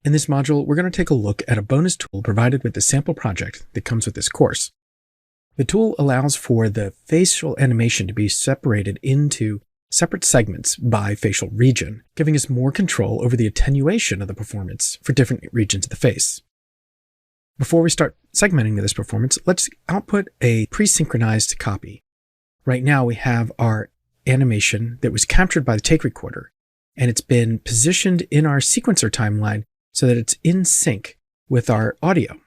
In this module, we're going to take a look at a bonus tool provided with the sample project that comes with this course. The tool allows for the facial animation to be separated into separate segments by facial region, giving us more control over the attenuation of the performance for different regions of the face. Before we start segmenting this performance, let's output a pre-synchronized copy. Right now we have our animation that was captured by the take recorder, and it's been positioned in our sequencer timeline so that it's in sync with our audio.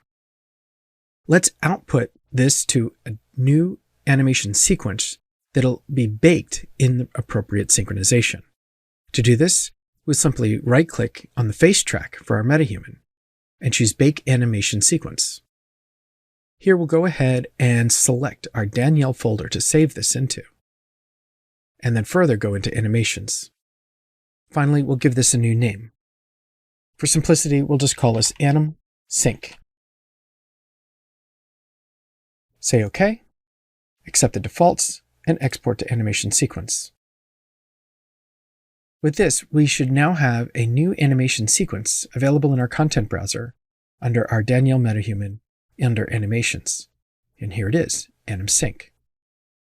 Let's output this to a new animation sequence that'll be baked in the appropriate synchronization. To do this, we'll simply right-click on the face track for our metahuman and choose Bake Animation Sequence. Here we'll go ahead and select our Danielle folder to save this into, and then further go into Animations. Finally, we'll give this a new name. For simplicity, we'll just call this Anim Sync. Say OK, accept the defaults, and export to Animation Sequence. With this, we should now have a new animation sequence available in our content browser under our Danielle metahuman under Animations. And here it is, Anim Sync.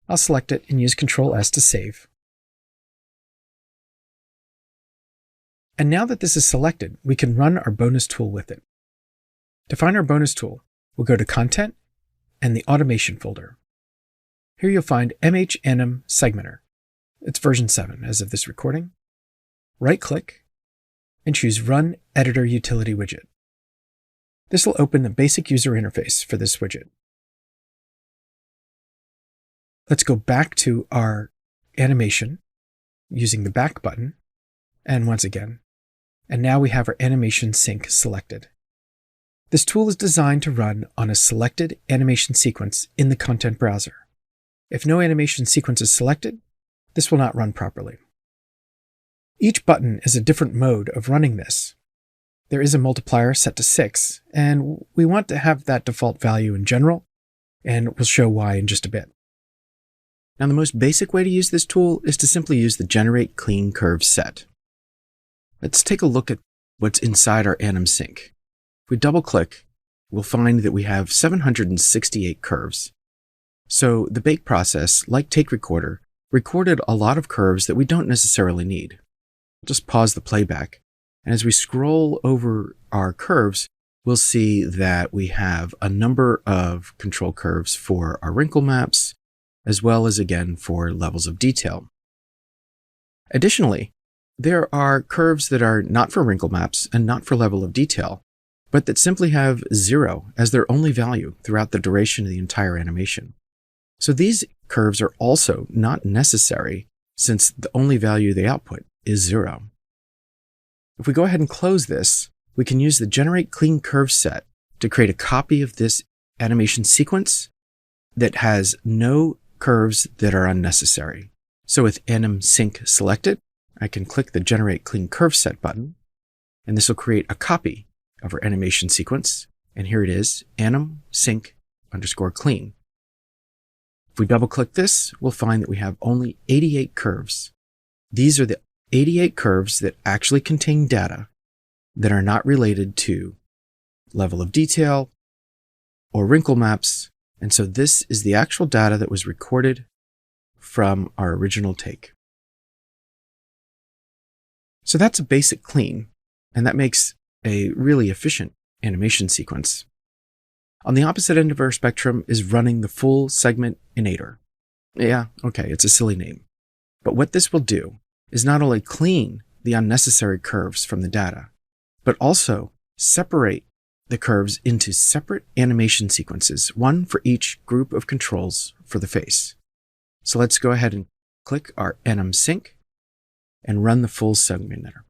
I'll select it and use Ctrl+S to save. And now that this is selected, we can run our bonus tool with it. To find our bonus tool, we'll go to Content and the Automation folder. Here you'll find MHAnim Segmenter. It's version 7 as of this recording. Right-click and choose Run Editor Utility Widget. This will open the basic user interface for this widget. Let's go back to our animation using the back button, and once again. And now we have our animation sync selected. This tool is designed to run on a selected animation sequence in the content browser. If no animation sequence is selected, this will not run properly. Each button is a different mode of running this. There is a multiplier set to 6, and we want to have that default value in general, and we'll show why in just a bit. Now, the most basic way to use this tool is to simply use the Generate Clean Curve set. Let's take a look at what's inside our Anim Sync. If we double-click, we'll find that we have 768 curves. So the bake process, like Take Recorder, recorded a lot of curves that we don't necessarily need. We'll just pause the playback, and as we scroll over our curves, we'll see that we have a number of control curves for our wrinkle maps, as well as, again, for levels of detail. Additionally, there are curves that are not for wrinkle maps and not for level of detail, but that simply have 0 as their only value throughout the duration of the entire animation. So these curves are also not necessary since the only value they output is 0. If we go ahead and close this, we can use the Generate Clean Curve set to create a copy of this animation sequence that has no curves that are unnecessary. So with Anim Sync selected, I can click the Generate Clean Curve Set button, and this will create a copy of our animation sequence. And here it is, Anim Sync _clean. If we double click this, we'll find that we have only 88 curves. These are the 88 curves that actually contain data that are not related to level of detail or wrinkle maps. And so this is the actual data that was recorded from our original take. So that's a basic clean, and that makes a really efficient animation sequence. On the opposite end of our spectrum is running the full segment innator. Yeah, okay, it's a silly name. But what this will do is not only clean the unnecessary curves from the data, but also separate the curves into separate animation sequences, one for each group of controls for the face. So let's go ahead and click our Anim Sync and run the full segmenter.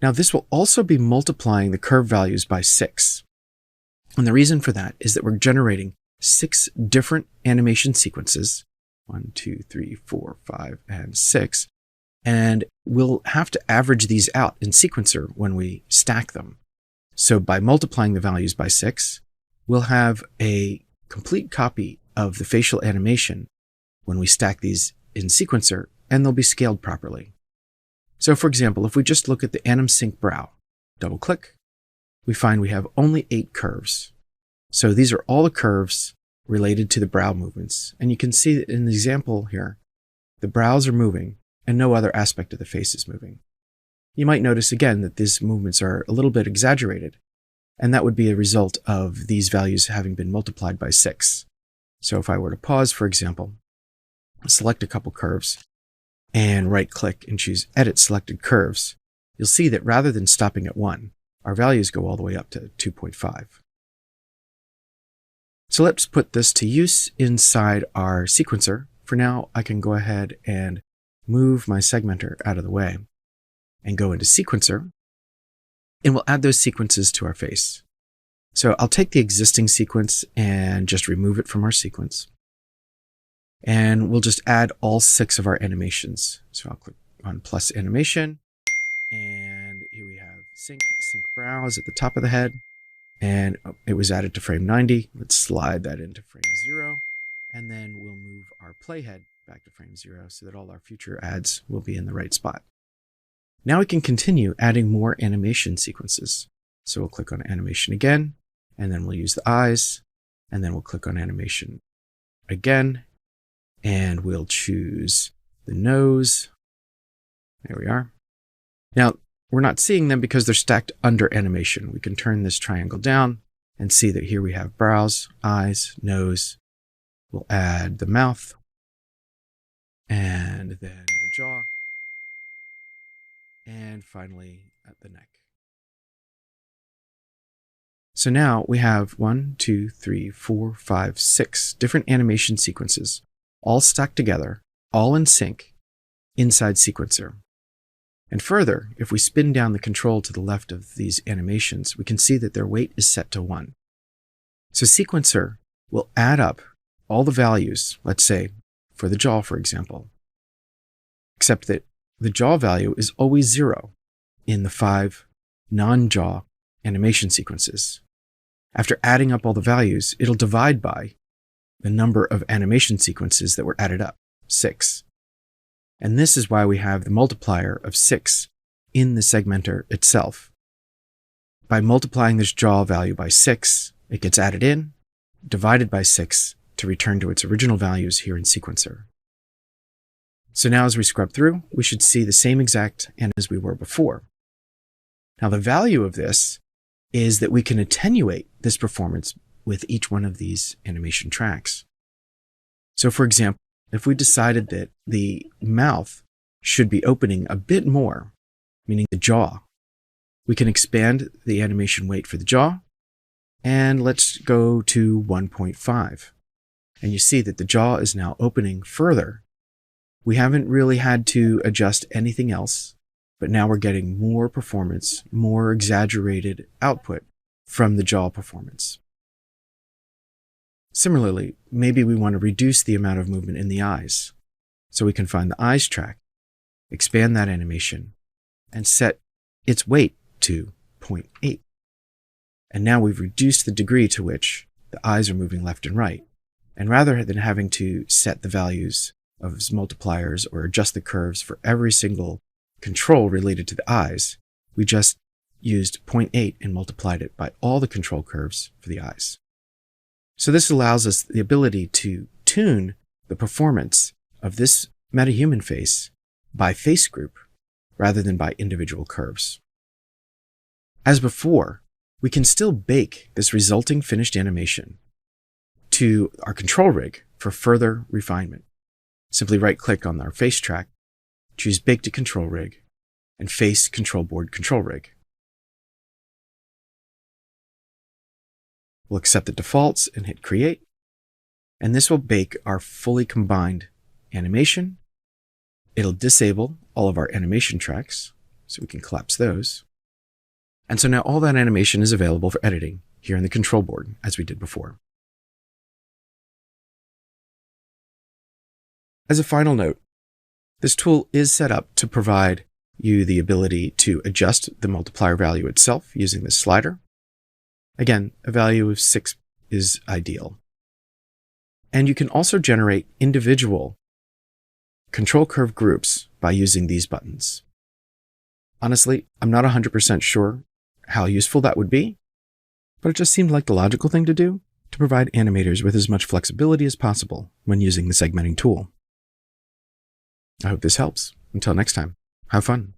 Now this will also be multiplying the curve values by 6. And the reason for that is that we're generating 6 different animation sequences, 1, 2, 3, 4, 5, and 6, and we'll have to average these out in sequencer when we stack them. So by multiplying the values by 6, we'll have a complete copy of the facial animation when we stack these in sequencer, and they'll be scaled properly. So for example, if we just look at the Anim Sync brow, double click, we find we have only 8 curves. So these are all the curves related to the brow movements. And you can see that in the example here, the brows are moving and no other aspect of the face is moving. You might notice again that these movements are a little bit exaggerated, and that would be a result of these values having been multiplied by 6. So if I were to pause, for example, select a couple curves, and right-click and choose Edit Selected Curves, you'll see that rather than stopping at 1, our values go all the way up to 2.5. So let's put this to use inside our sequencer. For now, I can go ahead and move my segmenter out of the way and go into Sequencer, and we'll add those sequences to our face. So I'll take the existing sequence and just remove it from our sequence. And we'll just add all 6 of our animations. So I'll click on plus animation, and here we have sync brows at the top of the head, and it was added to frame 90. Let's slide that into frame 0, and then we'll move our playhead back to frame 0 so that all our future ads will be in the right spot. Now we can continue adding more animation sequences. So we'll click on animation again, and then we'll use the eyes, and then we'll click on animation again, and we'll choose the nose. There we are. Now, we're not seeing them because they're stacked under animation. We can turn this triangle down and see that here we have brows, eyes, nose. We'll add the mouth, and then the jaw, and finally at the neck. So now we have 1, 2, 3, 4, 5, 6 different animation sequences, all stacked together, all in sync, inside Sequencer. And further, if we spin down the control to the left of these animations, we can see that their weight is set to 1. So Sequencer will add up all the values, let's say, for the jaw, for example, except that the jaw value is always 0 in the 5 non-jaw animation sequences. After adding up all the values, it'll divide by the number of animation sequences that were added up, 6. And this is why we have the multiplier of 6 in the segmenter itself. By multiplying this jaw value by 6, it gets added in, divided by 6 to return to its original values here in Sequencer. So now as we scrub through, we should see the same exact end as we were before. Now the value of this is that we can attenuate this performance with each one of these animation tracks. So for example, if we decided that the mouth should be opening a bit more, meaning the jaw, we can expand the animation weight for the jaw, and let's go to 1.5. And you see that the jaw is now opening further. We haven't really had to adjust anything else, but now we're getting more performance, more exaggerated output from the jaw performance. Similarly, maybe we want to reduce the amount of movement in the eyes. So we can find the eyes track, expand that animation, and set its weight to 0.8. And now we've reduced the degree to which the eyes are moving left and right. And rather than having to set the values of multipliers or adjust the curves for every single control related to the eyes, we just used 0.8 and multiplied it by all the control curves for the eyes. So this allows us the ability to tune the performance of this metahuman face by face group rather than by individual curves. As before, we can still bake this resulting finished animation to our control rig for further refinement. Simply right-click on our face track, choose Bake to Control Rig, and Face Control Board Control Rig. We'll accept the defaults and hit Create, and this will bake our fully combined animation. It'll disable all of our animation tracks, so we can collapse those. And so now all that animation is available for editing here in the control board, as we did before. As a final note, this tool is set up to provide you the ability to adjust the multiplier value itself using this slider. Again, a value of 6 is ideal. And you can also generate individual control curve groups by using these buttons. Honestly, I'm not 100% sure how useful that would be, but it just seemed like the logical thing to do to provide animators with as much flexibility as possible when using the segmenting tool. I hope this helps. Until next time, have fun.